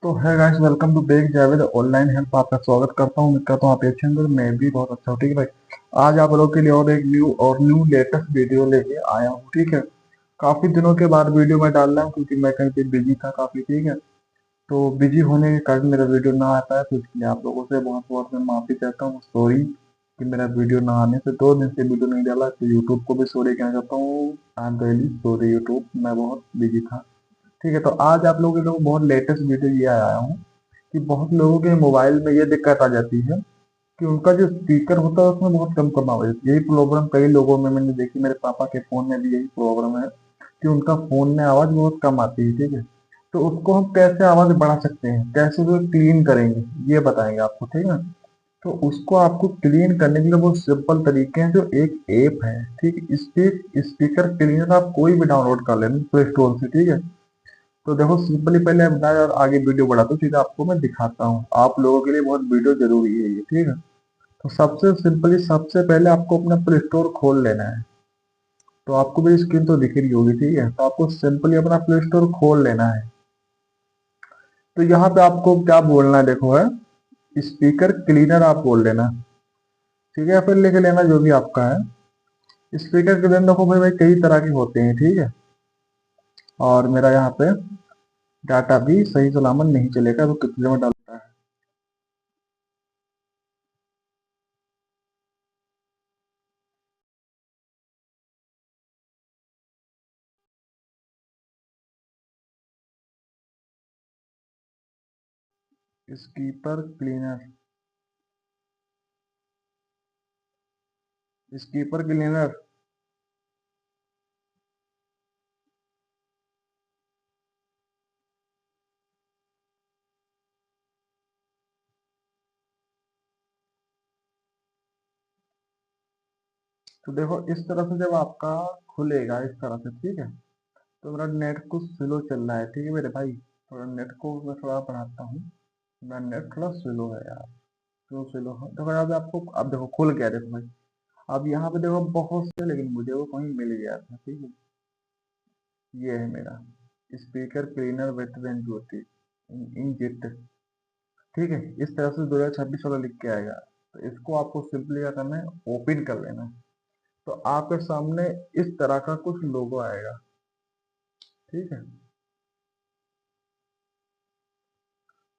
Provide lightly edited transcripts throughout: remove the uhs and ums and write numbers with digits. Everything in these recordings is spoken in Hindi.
तो है गाइस, वेलकम टू बेक जावेद ऑनलाइन हेल्प। आपका स्वागत करता हूँ। मैं कहता हूँ आप अच्छे होंगे। मैं भी बहुत अच्छा हूँ। ठीक है भाई, आज आप लोगों के लिए और एक न्यू लेटेस्ट वीडियो लेके आया हूँ। ठीक है, काफी दिनों के बाद वीडियो में डाल रहा हूँ क्योंकि मैं कहीं पे बिजी था काफी। ठीक है, तो बिजी होने के कारण मेरा वीडियो ना आ पाया, तो इसलिए आप लोगों से बहुत बहुत मैं माफी चाहता हूँ। सॉरी कि मेरा वीडियो ना आने से 2 दिन से वीडियो नहीं डाला, तो यूट्यूब को भी सॉरी कहना चाहता हूँ। I am really sorry YouTube, मैं बहुत बिजी था। ठीक है, तो आज आप लोगों के लिए बहुत लेटेस्ट वीडियो ये आया हूँ कि बहुत लोगों के मोबाइल में ये दिक्कत आ जाती है कि उनका जो स्पीकर होता है उसमें बहुत कम कम आवाज आती है। यही प्रॉब्लम कई लोगों में मैंने देखी, मेरे पापा के फोन में भी यही प्रॉब्लम है कि उनका फोन में आवाज बहुत कम आती है। ठीक है, तो उसको हम कैसे आवाज बढ़ा सकते हैं, कैसे वो क्लीन करेंगे, ये बताएंगे आपको। ठीक है, तो उसको आपको क्लीन करने के लिए बहुत सिंपल तरीके हैं। जो एक ऐप है, ठीक है, स्पीकर क्लीनर, आप कोई भी डाउनलोड कर लेना प्ले स्टोर से। ठीक है, तो देखो सिंपली पहले अब मैं और आगे वीडियो बढ़ाता हूँ, सीधा आपको मैं दिखाता हूँ। आप लोगों के लिए बहुत वीडियो जरूरी है ये। ठीक है, तो सबसे सिंपली सबसे पहले आपको अपना प्ले स्टोर खोल लेना है। तो आपको भी स्क्रीन तो दिख रही होगी। ठीक है, तो आपको सिंपली अपना प्ले स्टोर खोल लेना है। तो यहाँ पे आपको क्या बोलना है, देखो है स्पीकर क्लीनर आप बोल लेना। ठीक है, फिर लिख लेना जो भी आपका है। स्पीकर क्लीनर देखो भाई भाई कई तरह के होते हैं। ठीक है, और मेरा यहाँ पे डाटा भी सही सलामत नहीं चलेगा, तो कितने में डालता है। Speaker cleaner, skipper cleaner. तो देखो इस तरह से जब आपका खुलेगा इस तरह से, ठीक है, तो मेरा नेट कुछ स्लो चल रहा है। ठीक है मेरे भाई, थोड़ा नेट को मैं थोड़ा बढ़ाता हूँ। मेरा नेट थोड़ा स्लो है यार, स्लो स्लो है। देखो अब आपको, अब देखो खुल गया। देखो भाई, अब यहाँ पे देखो बहुत से, लेकिन मुझे वो कहीं मिल गया था। ठीक है, ये है मेरा स्पीकर क्लीनर विथ ज्योति इन जिट। ठीक है, इस तरह से 2026 वाला लिख के आएगा। तो इसको आपको सिंपली क्या करना है, ओपन कर लेना है। तो आपके सामने इस तरह का कुछ लोगो आएगा। ठीक है,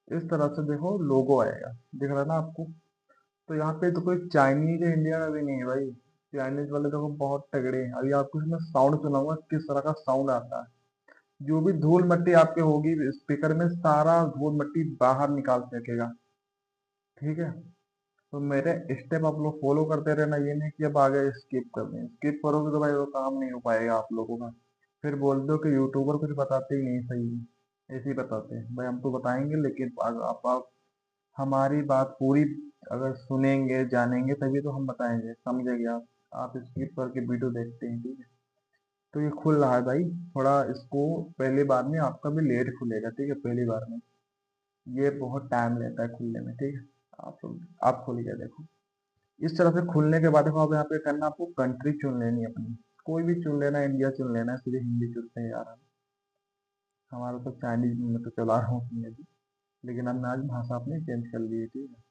इस तरह से देखो लोगो आएगा, दिख रहा है ना आपको। तो यहाँ पे तो कोई चाइनीज या इंडिया का भी नहीं है भाई। चाइनीज वाले देखो बहुत तगड़े हैं। अभी आपको इसमें साउंड सुनाऊंगा किस तरह का साउंड आता है। जो भी धूल मिट्टी आपके होगी स्पीकर में, सारा धूल मिट्टी बाहर निकाल सकेगा। ठीक है, तो मेरे स्टेप आप लोग फॉलो करते रहना, ये नहीं कि अब आगे स्किप कर दें। स्किप करोगे तो भाई वो काम नहीं हो पाएगा आप लोगों का। फिर बोल दो कि यूट्यूबर कुछ बताते ही नहीं सही है, ऐसे ही बताते हैं भाई। हम तो बताएंगे, लेकिन आप हमारी बात पूरी अगर सुनेंगे जानेंगे तभी तो हम बताएंगे, समझेंगे आप स्किप करके वीडियो देखते हैं। ठीक है, तो ये खुल रहा है भाई। थोड़ा इसको पहली बार में आपका भी लेट खुलेगा। ठीक है, पहली बार में ये बहुत टाइम लेता है खुलने में। ठीक है, आप खोल के देखो। इस तरह से खुलने के बाद देखो, अब यहाँ पे करना आपको कंट्री चुन लेनी है अपनी। कोई भी चुन लेना, इंडिया चुन लेना है, सीधे हिंदी चुनते हैं यार। हमारा तो चाइनीज में तो चला रहा हूँ अपनी अभी, लेकिन अब मैं आज भाषा अपनी चेंज कर ली है। ठीक है,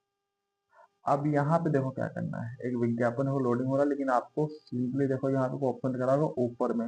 अब यहाँ पे देखो क्या करना है, एक विज्ञापन हो लोडिंग हो रहा है, लेकिन आपको सिंपली देखो यहाँ पे ओपन करा होगा ऊपर में।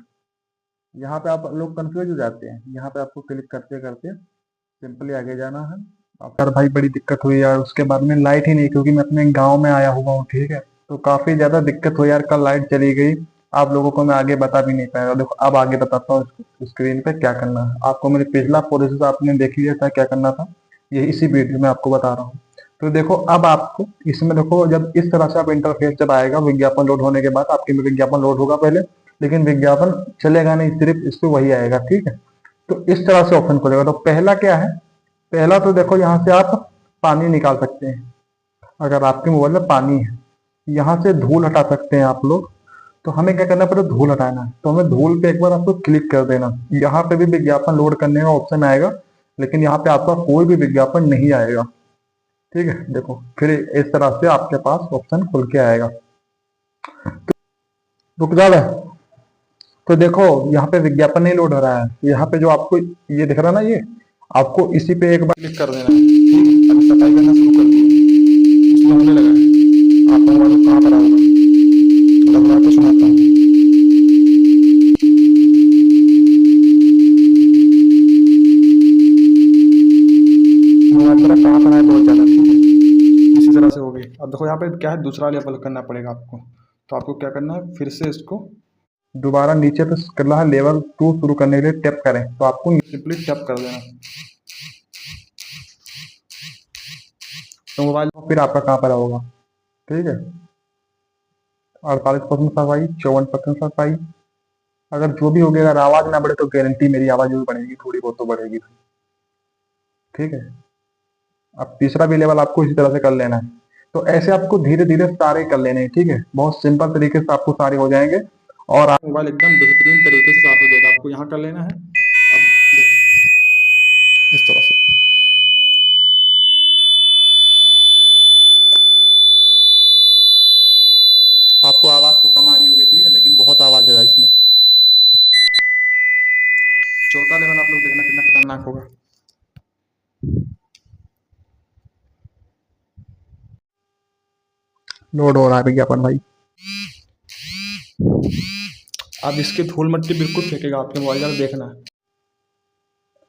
यहाँ पे आप लोग कंफ्यूज हो जाते हैं, यहाँ पे आपको क्लिक करते करते सिंपली आगे जाना है। यार भाई बड़ी दिक्कत हुई यार, उसके बाद में लाइट ही नहीं, क्योंकि मैं अपने गांव में आया हुआ हूँ। ठीक है, तो काफी ज्यादा दिक्कत हुई यार, कल लाइट चली गई। आप लोगों को मैं आगे बता भी नहीं पाया। देखो अब आगे बताता हूँ स्क्रीन पे क्या करना है आपको। मेरे पिछला प्रोसेस आपने देख लिया था क्या करना था, ये इसी वीडियो में आपको बता रहा हूँ। तो देखो अब आपको इसमें देखो, जब इस तरह से आप इंटरफेस जब आएगा विज्ञापन लोड होने के बाद, आपके में विज्ञापन लोड होगा पहले, लेकिन विज्ञापन चलेगा नहीं, सिर्फ इस पे वही आएगा। ठीक है, तो इस तरह से ऑप्शन खुलेगा। तो पहला क्या है, पहला तो देखो यहाँ से आप पानी निकाल सकते हैं। अगर आपके मोबाइल में पानी है, यहाँ से धूल हटा सकते हैं आप लोग। तो हमें क्या करना पड़ेगा, धूल हटाना है। तो हमें धूल पे एक बार आपको क्लिक कर देना। यहाँ पे भी विज्ञापन लोड करने का ऑप्शन आएगा, लेकिन यहाँ पे आपका कोई भी विज्ञापन नहीं आएगा। ठीक है, देखो फिर इस तरह से आपके पास ऑप्शन खुल के आएगा। रुक जा रहा है, तो देखो यहाँ पे विज्ञापन नहीं लोड हो रहा है। यहाँ पे जो आपको ये दिख रहा है ना, ये आपको इसी पे एक बार क्लिक कर देना है, ठीक है। अभी सफाई करना शुरू कर दिया, उसमें होने लगा है। आपका मोबाइल कहाँ पर आएगा, थोड़ा मैं आपको सुनाता हूँ। मोबाइल मेरा कहाँ पर है बहुत ज़्यादा, ठीक है। इसी तरह से हो गई। अब देखो यहाँ पे क्या है, दूसरा लेवल करना पड़ेगा आपको। तो आपको क्या करना है, फिर से इसको दोबारा नीचे पे करना है, लेवल 2 शुरू करने के लिए टैप करें, तो आपको सिंपली टैप कर देना। तो मोबाइल फिर आपका कहाँ पर होगा, ठीक है। 48% सफाई, 54% सफाई। अगर जो भी हो गया, अगर आवाज ना बढ़े तो गारंटी मेरी आवाज भी बढ़ेगी, थोड़ी बहुत तो बढ़ेगी, ठीक है। अब तीसरा भी लेवल आपको इसी तरह से कर लेना है। तो ऐसे आपको धीरे धीरे सारे कर लेने हैं, ठीक है। बहुत सिंपल तरीके से आपको सारे हो जाएंगे और आप मोबाइल एकदम बेहतरीन तरीके से साफ हो जाएगा। आपको यहाँ कर लेना है। अब इस तरह से आपको आवाज तो कम आ रही होगी, ठीक है, लेकिन बहुत आवाज है इसमें। चौथा लेवल आप लोग देखना कितना खतरनाक होगा। लोड हो रहा है विज्ञापन भाई। अब इसकी धूल मट्टी बिल्कुल फेंकेगा आपके मोबाइल का, देखना है,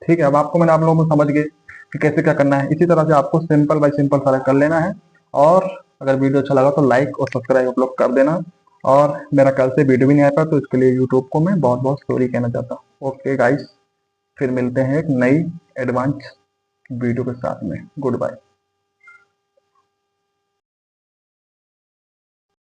ठीक है। अब आपको मैंने आप लोगों को समझ गए कि कैसे क्या करना है। इसी तरह से आपको सिंपल बाय सिंपल सारा कर लेना है। और अगर वीडियो अच्छा लगा तो लाइक और सब्सक्राइब आप लोग कर देना। और मेरा कल से वीडियो भी नहीं आता, तो इसके लिए यूट्यूब को मैं बहुत बहुत सॉरी कहना चाहता हूँ। ओके गाइस, फिर मिलते हैं एक नई एडवांस वीडियो के साथ में। Good bye.